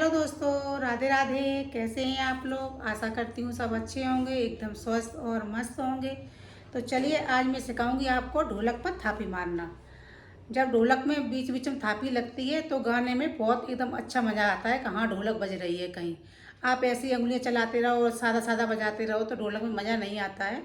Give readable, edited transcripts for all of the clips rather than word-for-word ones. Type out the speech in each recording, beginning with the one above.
Hello दोस्तों, राधे राधे। कैसे हैं आप लोग? आशा करती हूँ सब अच्छे होंगे, एकदम स्वस्थ और मस्त होंगे। तो चलिए, आज मैं सिखाऊंगी आपको ढोलक पर थापी मारना। जब ढोलक में बीच बीच में थापी लगती है तो गाने में बहुत एकदम अच्छा मज़ा आता है। कहाँ ढोलक बज रही है कहीं। आप ऐसी उंगलियां चलाते रहो और सादा सादा बजाते रहो तो ढोलक में मज़ा नहीं आता है।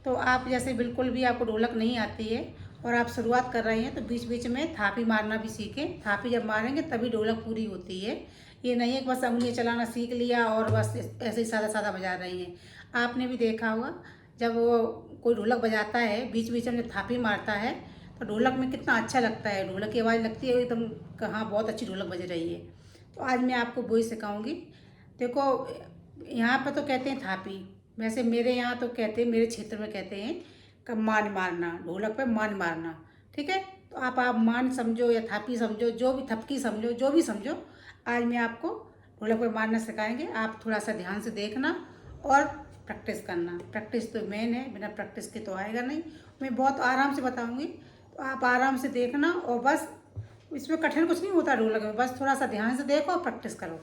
तो आप जैसे बिल्कुल भी आपको ढोलक नहीं आती है और आप शुरुआत कर रहे हैं तो बीच बीच में थापी मारना भी सीखें। थापी जब मारेंगे तभी ढोलक पूरी होती है। ये नहीं है कि बस उंगलियां चलाना सीख लिया और बस ऐसे ही सादा सादा बजा रही हैं। आपने भी देखा होगा, जब वो कोई ढोलक बजाता है बीच बीच में थापी मारता है तो ढोलक में कितना अच्छा लगता है। ढोलक की आवाज़ लगती है एकदम, कहाँ बहुत अच्छी ढोलक बज रही है। तो आज मैं आपको वही सिखाऊंगी। देखो, यहाँ पर तो कहते हैं थापी, वैसे मेरे यहाँ तो कहते हैं, मेरे क्षेत्र में कहते हैं कि मान मारना, ढोलक पे मान मारना। ठीक है, तो आप मान समझो या थापी समझो, जो भी थपकी समझो, जो भी समझो। आज मैं आपको ढोलक पे मारना सिखाएंगे। आप थोड़ा सा ध्यान से देखना और प्रैक्टिस करना। प्रैक्टिस तो मेन है, बिना प्रैक्टिस के तो आएगा नहीं। मैं बहुत आराम से बताऊंगी, तो आप आराम से देखना। और बस इसमें कठिन कुछ नहीं होता ढोलक में, बस थोड़ा सा ध्यान से देखो और प्रैक्टिस करो।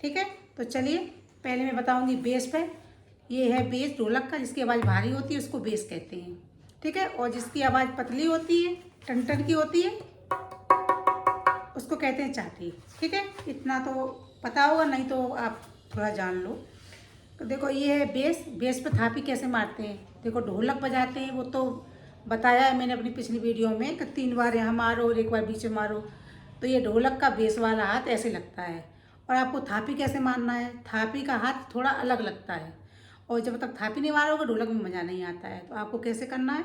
ठीक है, तो चलिए पहले मैं बताऊंगी बेस पे। ये है बेस ढोलक का, जिसकी आवाज़ भारी होती है उसको बेस कहते हैं। ठीक है, और जिसकी आवाज़ पतली होती है, टन टन की होती है, उसको कहते हैं चाटी। ठीक है, इतना तो पता होगा, नहीं तो आप थोड़ा जान लो। तो देखो, ये है बेस। बेस पे थापी कैसे मारते हैं। देखो, ढोलक बजाते हैं वो तो बताया है मैंने अपनी पिछली वीडियो में कि 3 बार यहाँ मारो और 1 बार बीच में मारो। तो ये ढोलक का बेस वाला हाथ ऐसे लगता है। और आपको थापी कैसे मारना है, थापी का हाथ थोड़ा अलग लगता है। और जब तक थापी नहीं मारोगे ढोलक में मज़ा नहीं आता है। तो आपको कैसे करना है,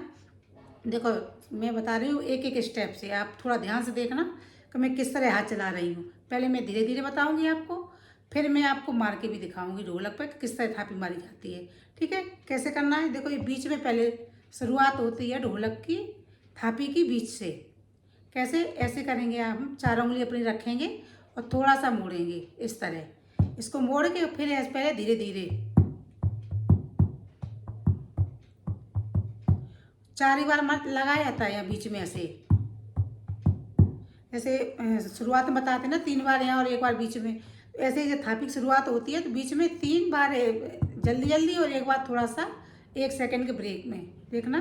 देखो मैं बता रही हूँ एक एक स्टेप से। आप थोड़ा ध्यान से देखना कि मैं किस तरह हाथ चला रही हूँ। पहले मैं धीरे धीरे बताऊँगी आपको, फिर मैं आपको मार के भी दिखाऊंगी ढोलक पर किस तरह थापी मारी जाती है। ठीक है, कैसे करना है। देखो, ये बीच में पहले शुरुआत होती है ढोलक की थापी की बीच से। कैसे, ऐसे करेंगे आप। हम 4 उंगली अपनी रखेंगे और थोड़ा सा मोड़ेंगे इस तरह। इसको मोड़ के फिर ऐसे पहले धीरे धीरे 4 ही बार मत लगाया जाता है यहाँ बीच में ऐसे। जैसे शुरुआत में बताते हैं ना, 3 बार यहाँ और 1 बार बीच में। तो ऐसे ही जब थापी की शुरुआत होती है तो बीच में 3 बार जल्दी जल्दी और 1 बार थोड़ा सा 1 सेकंड के ब्रेक में। देखना,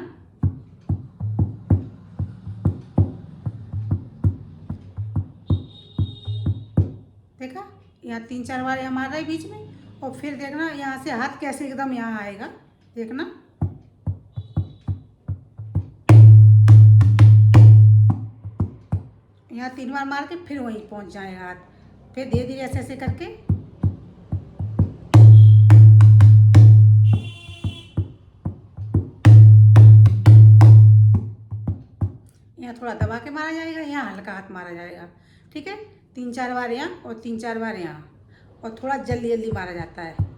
देखा, यहाँ 3-4 बार यहाँ मार रहा है बीच में। और फिर देखना यहाँ से हाथ कैसे एकदम यहाँ आएगा। देखना, यहाँ 3 बार मार के फिर वहीं पहुँच जाएगा हाथ। फिर धीरे धीरे ऐसे ऐसे करके यहाँ थोड़ा दबा के मारा जाएगा, यहाँ हल्का हाथ मारा जाएगा। ठीक है, 3-4 बार यहाँ और 3-4 बार यहाँ, और थोड़ा जल्दी जल्दी मारा जाता है।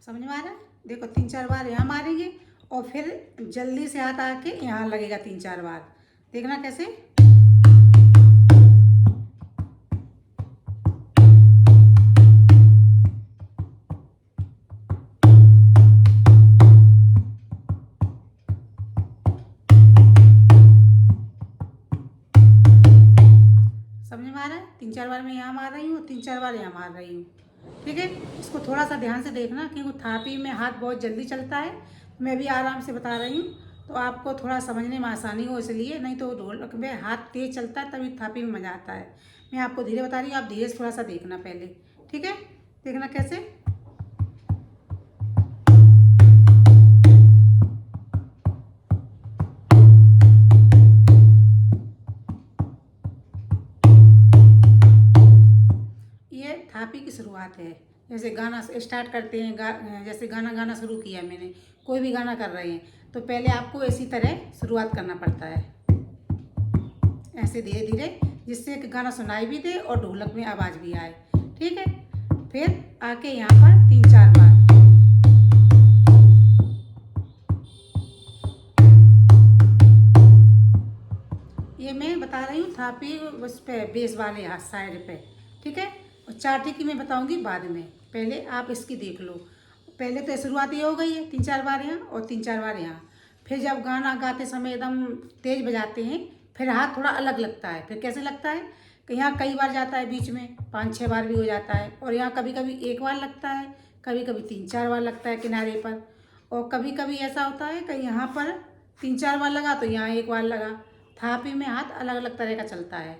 समझ में आ रहा है। देखो, 3-4 बार यहाँ मारेंगे और फिर जल्दी से हाथ आके यहाँ लगेगा 3-4 बार। देखना कैसे। समझ में आ रहा है। 3-4 बार मैं यहाँ मार रही हूँ, 3-4 बार यहाँ मार रही हूँ। ठीक है, इसको थोड़ा सा ध्यान से देखना, क्योंकि थापी में हाथ बहुत जल्दी चलता है। मैं भी आराम से बता रही हूँ तो आपको थोड़ा समझने में आसानी हो इसलिए, नहीं तो ढोलक में हाथ तेज चलता है तभी थापी में मज़ा आता है। मैं आपको धीरे बता रही हूँ, आप धीरे से थोड़ा सा देखना पहले। ठीक है, देखना कैसे। ये थापी की शुरुआत है। जैसे गाना स्टार्ट करते हैं, जैसे गाना गाना शुरू किया मैंने, कोई भी गाना कर रहे हैं तो पहले आपको इसी तरह शुरुआत करना पड़ता है, ऐसे धीरे धीरे, जिससे कि गाना सुनाई भी दे और ढोलक में आवाज़ भी आए। ठीक है, फिर आके यहाँ पर 3-4 बार। ये मैं बता रही हूँ थापी उस पे बेस वाले हाथ साइड पे। ठीक है, और चाटी की मैं बताऊंगी बाद में, पहले आप इसकी देख लो। पहले तो शुरुआत ये हो गई है 3-4 बार यहाँ और 3-4 बार यहाँ। फिर जब गाना गाते समय एकदम तेज बजाते हैं फिर हाथ थोड़ा अलग लगता है। फिर कैसे लगता है कि यहाँ कई बार जाता है, बीच में 5-6 बार भी हो जाता है, और यहाँ कभी कभी 1 बार लगता है, कभी कभी 3-4 बार लगता है किनारे पर, और कभी कभी ऐसा होता है कि यहाँ पर 3-4 बार लगा तो यहाँ 1 बार लगा। थापी में हाथ अलग अलग तरह का चलता है।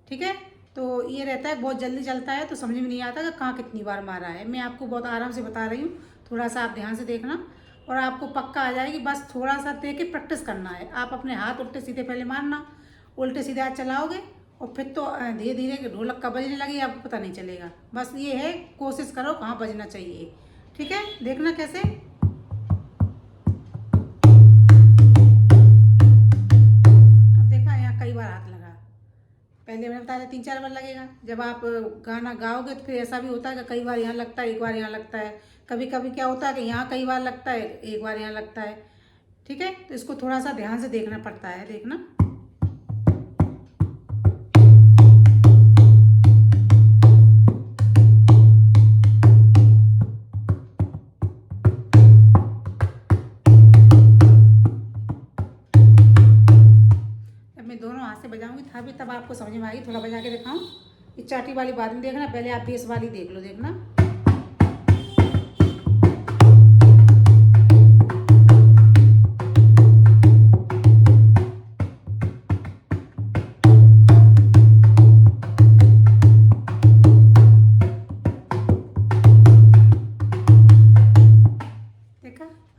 ठीक है, तो ये रहता है, बहुत जल्दी चलता है तो समझ में नहीं आता कि कहाँ कितनी बार मारा है। मैं आपको बहुत आराम से बता रही हूँ, थोड़ा सा आप ध्यान से देखना और आपको पक्का आ जाएगी। बस थोड़ा सा देख के प्रैक्टिस करना है। आप अपने हाथ उल्टे सीधे पहले मारना, उल्टे सीधे हाथ चलाओगे और फिर तो धीरे धीरे ढोलक का बजने लगेगी, आपको पता नहीं चलेगा। बस ये है, कोशिश करो कहाँ बजना चाहिए। ठीक है, देखना कैसे। अब देखा यहाँ कई बार हाथ लगा, पहले मैंने बताया 3-4 बार लगेगा। जब आप गाना गाओगे तो फिर ऐसा भी होता है कि कई बार यहाँ लगता है, 1 बार यहाँ लगता है। कभी कभी क्या होता है कि यहाँ कई बार लगता है, 1 बार यहाँ लगता है। ठीक है, तो इसको थोड़ा सा ध्यान से देखना पड़ता है। देखना, जब मैं दोनों हाथ से बजाऊंगी थापी तब आपको समझ में आएगी। थोड़ा बजा के दिखाऊं, ये चाटी वाली बाद में देखना, पहले आप बेस वाली देख लो। देखना,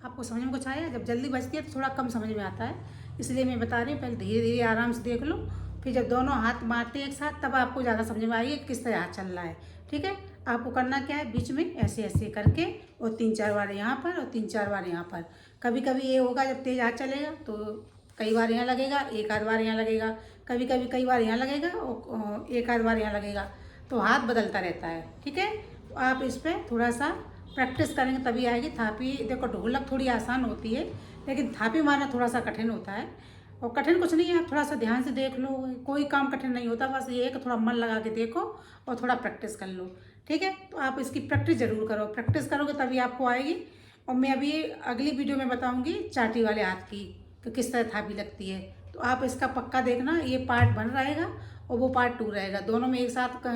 आपको समझ में कुछ आया। जब जल्दी बजती है तो थोड़ा कम समझ में आता है, इसलिए मैं बता रही हूँ। पहले धीरे धीरे आराम से देख लो, फिर जब दोनों हाथ मारते हैं एक साथ तब आपको ज़्यादा समझ में आएगी किस तरह हाथ चल रहा है। ठीक है, आपको करना क्या है, बीच में ऐसे ऐसे करके और 3-4 बार यहाँ पर और 3-4 बार यहाँ पर। कभी कभी ये होगा जब तेज हाथ चलेगा तो कई बार यहाँ लगेगा, 1 आध बार यहाँ लगेगा, कभी कभी कई बार यहाँ लगेगा और 1 आध बार यहाँ लगेगा, तो हाथ बदलता रहता है। ठीक है, तो आप इस पर थोड़ा सा प्रैक्टिस करेंगे तभी आएगी थापी। देखो, ढोलक थोड़ी आसान होती है लेकिन थापी मारना थोड़ा सा कठिन होता है। और कठिन कुछ नहीं है, आप थोड़ा सा ध्यान से देख लो, कोई काम कठिन नहीं होता। बस ये है कि थोड़ा मन लगा के देखो और थोड़ा प्रैक्टिस कर लो। ठीक है, तो आप इसकी प्रैक्टिस ज़रूर करो, प्रैक्टिस करोगे तभी आपको आएगी। और मैं अभी अगली वीडियो में बताऊँगी चाटी वाले हाथ की कि किस तरह थापी लगती है, तो आप इसका पक्का देखना। ये पार्ट 1 रहेगा और वो पार्ट 2 रहेगा, दोनों में एक साथ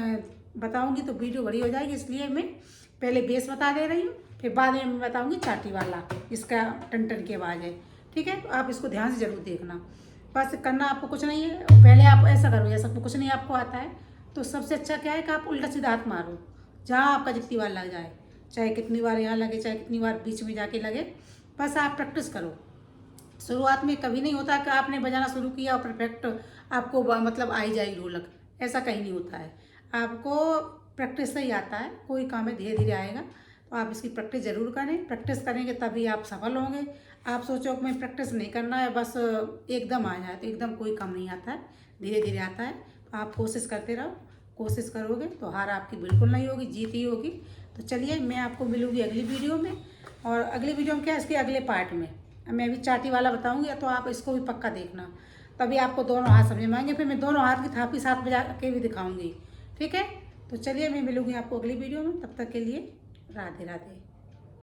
बताऊँगी तो वीडियो बड़ी हो जाएगी। इसलिए मैं पहले बेस बता दे रही हूँ, फिर बाद में मैं बताऊँगी चाटी वाला, इसका टन टन की आवाज़ है। ठीक है, तो आप इसको ध्यान से ज़रूर देखना। बस करना आपको कुछ नहीं है, पहले आप ऐसा करो जैसा कुछ नहीं आपको आता है, तो सबसे अच्छा क्या है कि आप उल्टा सीधा हाथ मारो, जहाँ आपका जितनी बार लग जाए, चाहे कितनी बार यहाँ लगे, चाहे कितनी बार बीच में जाके लगे। बस आप प्रैक्टिस करो। शुरुआत में कभी नहीं होता कि आपने बजाना शुरू किया और परफेक्ट आपको मतलब आ ही जाएगी ढोलक, ऐसा कहीं नहीं होता है। आपको प्रैक्टिस से ही आता है, कोई काम है धीरे धीरे आएगा। तो आप इसकी प्रैक्टिस ज़रूर करें, प्रैक्टिस करेंगे तभी आप सफल होंगे। आप सोचो कि मैं प्रैक्टिस नहीं करना है, बस एकदम आ जाए, तो एकदम कोई काम नहीं आता है, धीरे धीरे आता है। तो आप कोशिश करते रहो, कोशिश करोगे तो हार आपकी बिल्कुल नहीं होगी, जीत ही होगी। तो चलिए, मैं आपको मिलूँगी अगली वीडियो में, और अगली वीडियो में क्या है, इसके अगले पार्ट में मैं अभी चाटी वाला बताऊँगी, तो आप इसको भी पक्का देखना, तभी आपको दोनों हाथ समझ में आएंगे। फिर मैं दोनों हाथ की थापी साथ बजा के भी दिखाऊँगी। ठीक है, तो चलिए, मैं मिलूँगी आपको अगली वीडियो में, तब तक के लिए राधे राधे।